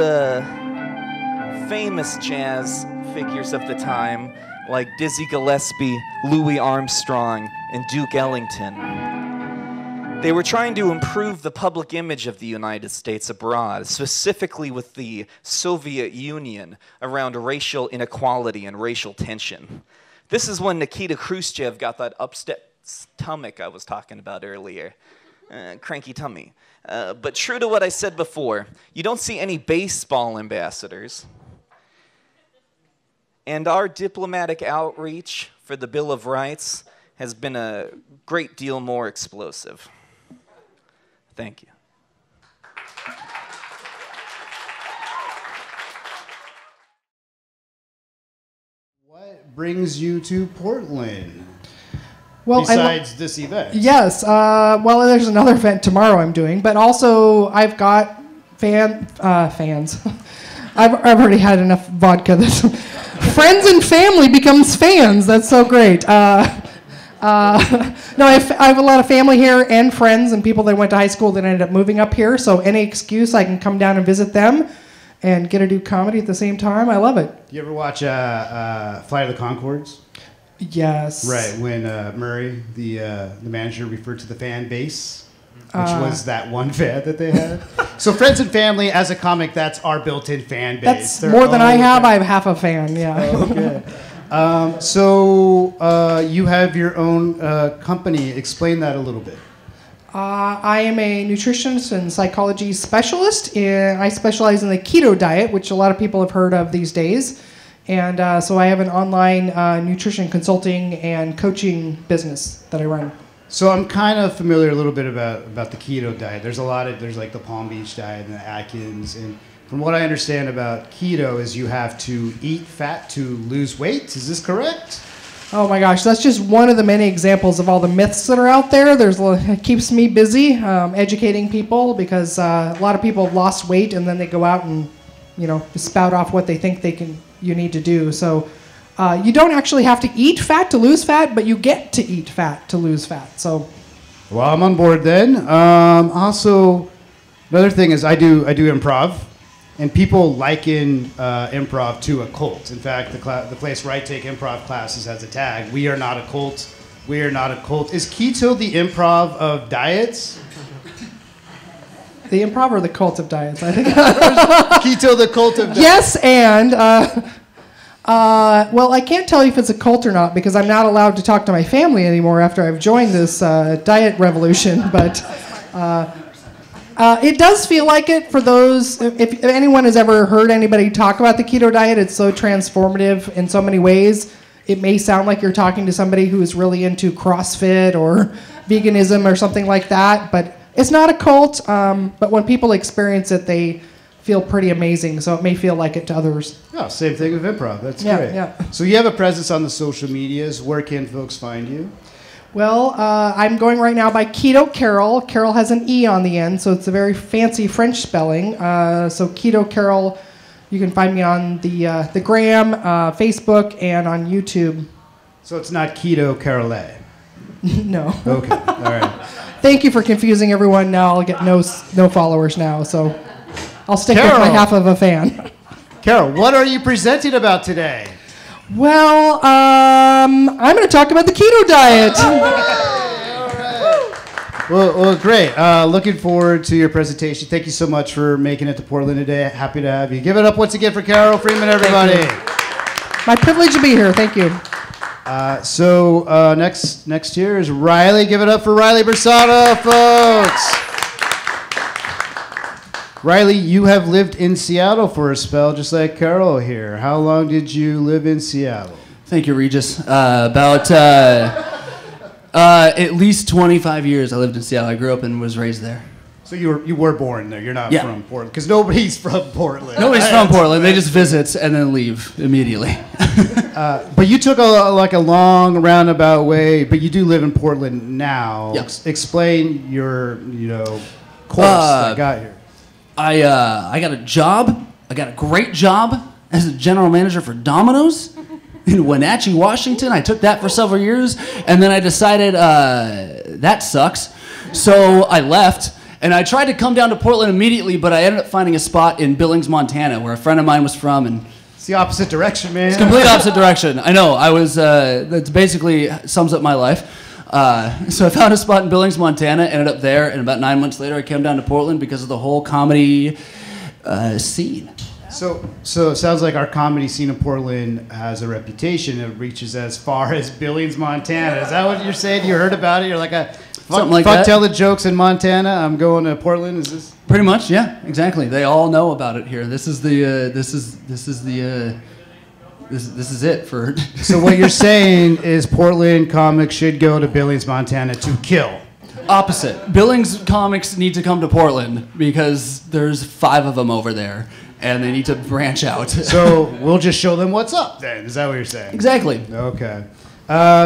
famous jazz figures of the time, like Dizzy Gillespie, Louis Armstrong, and Duke Ellington. They were trying to improve the public image of the United States abroad, specifically with the Soviet Union, around racial inequality and racial tension. This is when Nikita Khrushchev got that upset stomach I was talking about earlier. Cranky tummy. But true to what I said before, you don't see any baseball ambassadors. And our diplomatic outreach for the Bill of Rights has been a great deal more explosive. Thank you. What brings you to Portland? Well, besides this event? Yes. Well, there's another event tomorrow I'm doing, but also I've got fans. I've already had enough vodka. Friends and family becomes fans. That's so great. No, I have a lot of family here and friends and people that went to high school that ended up moving up here. So any excuse I can come down and visit them and get to do comedy at the same time. I love it. You ever watch Flight of the Conchords? Yes. Right, when Murray, the manager, referred to the fan base. Which was that one fan that they had. So friends and family, as a comic, that's our built-in fan base. That's They're more than I have. okay. I have half a fan, yeah. Okay. So you have your own company. Explain that a little bit. I am a nutritionist and psychology specialist. And I specialize in the keto diet, which a lot of people have heard of these days. And so I have an online nutrition consulting and coaching business that I run. So I'm kind of familiar a little bit about the keto diet. There's like the Palm Beach diet and the Atkins. And from what I understand about keto is you have to eat fat to lose weight. Is this correct? Oh my gosh, that's just one of the many examples of all the myths that are out there. It keeps me busy educating people because a lot of people have lost weight and then they go out and spout off what they think you need to do. So you don't actually have to eat fat to lose fat, but you get to eat fat to lose fat. So, well, I'm on board then. Also, another thing is I do improv, and people liken improv to a cult. In fact, the place where I take improv classes has a tag: "We are not a cult. We are not a cult." Is keto the improv of diets? The improv or the cult of diets, I think. Keto, the cult of diets. Yes, and well, I can't tell you if it's a cult or not because I'm not allowed to talk to my family anymore after I've joined this diet revolution. But it does feel like it for those. If anyone has ever heard anybody talk about the keto diet, it's so transformative in so many ways. It may sound like you're talking to somebody who is really into CrossFit or veganism or something like that, but it's not a cult. But when people experience it, they feel pretty amazing, so it may feel like it to others. Oh, same thing with improv. That's great. Yeah. So you have a presence on the social medias. Where can folks find you? Well, I'm going right now by Keto Carole. Carole has an E on the end, so it's a very fancy French spelling. So Keto Carole, you can find me on the Gram, Facebook, and on YouTube. So it's not Keto Carole. No. Okay. All right. Thank you for confusing everyone. Now I'll get no followers now, so I'll stick with my half of a fan. Carole, what are you presenting about today? Well, I'm going to talk about the keto diet. All right. Well, great. Looking forward to your presentation. Thank you so much for making it to Portland today. Happy to have you. Give it up once again for Carole Freeman, everybody. My privilege to be here. Thank you. So next here is Ryley. Give it up for Ryley Bersano, folks. Ryley, you have lived in Seattle for a spell, just like Carole here. How long did you live in Seattle? Thank you, Regis. About at least 25 years I lived in Seattle. I grew up and was raised there. So you were born there. You're not from Portland, because nobody's from Portland. Nobody's from Portland. They just visit and then leave immediately. But you took a long roundabout way. But you do live in Portland now. Yep. Explain your course that got here. I got a job. I got a great job as a general manager for Domino's in Wenatchee, Washington. I took that for several years, and then I decided that sucks. So I left, and I tried to come down to Portland immediately, but I ended up finding a spot in Billings, Montana, where a friend of mine was from, and it's the opposite direction, man. it's complete opposite direction. I know. I was. That basically sums up my life. So I found a spot in Billings, Montana, ended up there, and about 9 months later I came down to Portland because of the whole comedy scene. So it sounds like our comedy scene in Portland has a reputation. It reaches as far as Billings, Montana. Is that what you're saying? You heard about it? You're like Something like that. Tell the jokes in Montana. I'm going to Portland. Is this? Pretty much, yeah, exactly. They all know about it here. This is it for. So what you're saying is Portland comics should go to Billings, Montana to kill. Opposite. Billings comics need to come to Portland because there's 5 of them over there, and they need to branch out. So we'll just show them what's up then. Is that what you're saying? Exactly. Okay.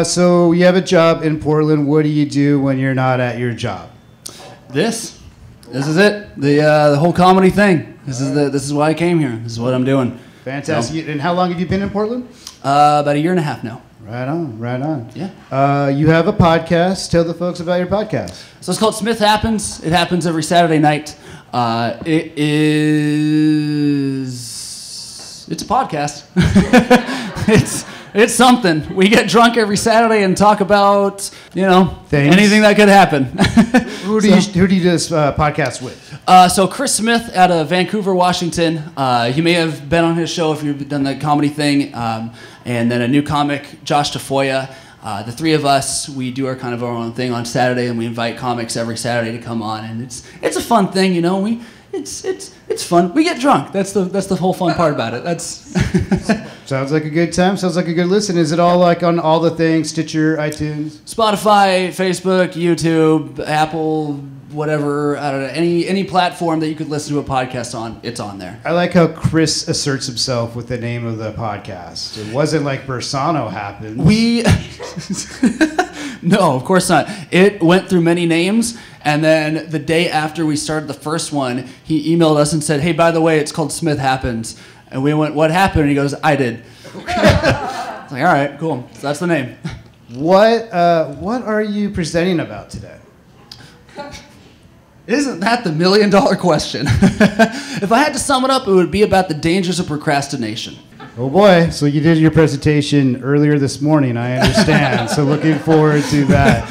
So you have a job in Portland. What do you do when you're not at your job? This is it. The whole comedy thing. This is why I came here. This is what I'm doing. Fantastic. And how long have you been in Portland? About a year and a half now. Right on. Yeah. You have a podcast. Tell the folks about your podcast. So it's called Smith Happens. It happens every Saturday night. It's a podcast. It's something. We get drunk every Saturday and talk about, Things. anything that could happen. Who do you do this podcast with? So Chris Smith out of Vancouver, Washington. You may have been on his show if you've done the comedy thing. And then a new comic, Josh Tafoya. The three of us, we do our own thing on Saturday, and we invite comics every Saturday to come on, and it's a fun thing, It's fun. We get drunk. That's the whole fun part about it. That's Sounds like a good time. Sounds like a good listen. Is it all like on all the things? Stitcher, iTunes, Spotify, Facebook, YouTube, Apple, whatever. I don't know, any platform that you could listen to a podcast on. It's on there. I like how Chris asserts himself with the name of the podcast. It wasn't like Bersano happened. No, of course not. It went through many names, and then the day after we started the first one, he emailed us and said, "Hey, by the way, it's called Smith Happens." And we went, "What happened?" And he goes, "I did." It's like, all right, cool. So that's the name. What are you presenting about today? Isn't that the $1 million question? If I had to sum it up, it would be about the dangers of procrastination. Oh boy, so you did your presentation earlier this morning, I understand. So looking forward to that.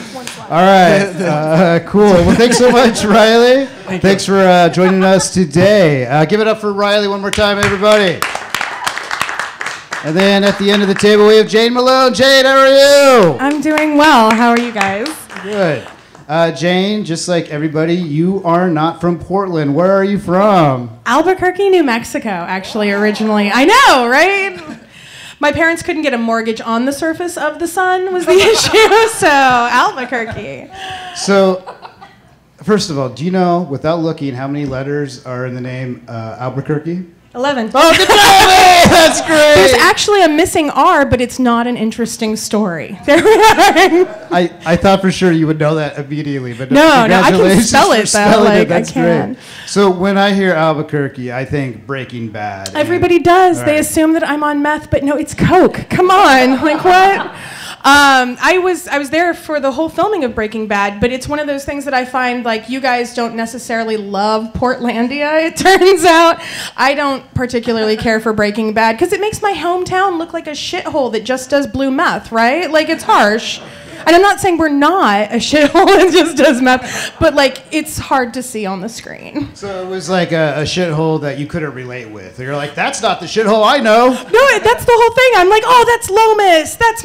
All right, cool. Well, thanks so much, Ryley. Thanks for joining us today. Give it up for Ryley one more time, everybody. And then at the end of the table, we have Jane Malone. Jane, how are you? I'm doing well. How are you guys? Good. Jane, just like everybody, you are not from Portland. Where are you from? Albuquerque, New Mexico, actually, originally. I know, right? My parents couldn't get a mortgage on the surface of the sun was the issue, so Albuquerque. So, first of all, do you know, without looking, how many letters are in the name Albuquerque? 11. Oh, good job! That's great! There's actually a missing R, but it's not an interesting story. There we are. I thought for sure you would know that immediately, but no, I can congratulations spell for it, though. spelling Like, it. That's I can. Great. So when I hear Albuquerque, I think Breaking Bad. Everybody does. All They right. assume that I'm on meth, but no, it's Coke. Come on. Like, what? I was there for the whole filming of Breaking Bad, but it's one of those things that I find, like, you guys don't necessarily love Portlandia, it turns out. I don't particularly care for Breaking Bad, because it makes my hometown look like a shithole that just does blue meth, right? Like, it's harsh. And I'm not saying we're not a shithole that just does meth, but, like, it's hard to see on the screen. So it was like a shithole that you couldn't relate with. You're like, that's not the shithole I know. No, that's the whole thing. I'm like, oh, that's Lomas. That's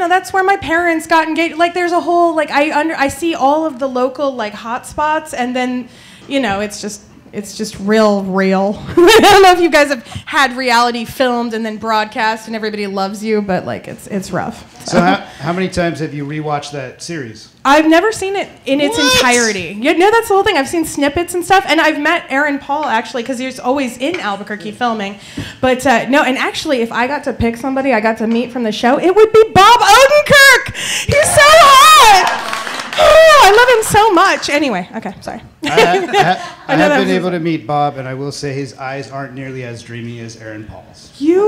that's where my parents got engaged. Like, there's a whole, like, I see all of the local, like, hot spots, and then, it's just real. I don't know if you guys have had reality filmed and then broadcast and everybody loves you, but, like, it's rough. So how many times have you rewatched that series? I've never seen it in its entirety. That's the whole thing. I've seen snippets and stuff, and I've met Aaron Paul, actually, because he's always in Albuquerque filming. But, no, and actually, if I got to pick somebody I got to meet from the show, it would be Bob Odenkirk! He's so hot! Oh, I love him so much. Anyway, okay, sorry. I have been able to meet Bob, and I will say his eyes aren't nearly as dreamy as Aaron Paul's. You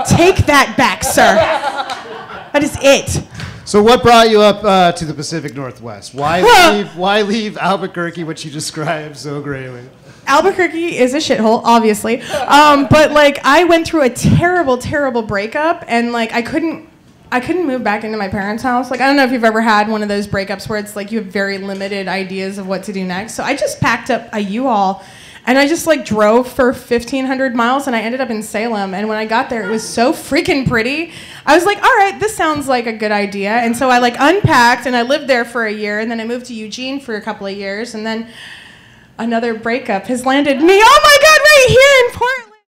take that back, sir. That is it. So what brought you up to the Pacific Northwest? Why leave Albuquerque, which you described so greatly? Albuquerque is a shithole, obviously. But, like, I went through a terrible, terrible breakup, and, like, I couldn't move back into my parents' house. Like, I don't know if you've ever had one of those breakups where it's like you have very limited ideas of what to do next. So I just packed up a U-Haul and I just, like, drove for 1,500 miles and I ended up in Salem. And when I got there, it was so freaking pretty. I was like, all right, this sounds like a good idea. And so I, like, unpacked and I lived there for a year, and then I moved to Eugene for a couple of years, and then another breakup has landed me, oh my God, right here in Portland.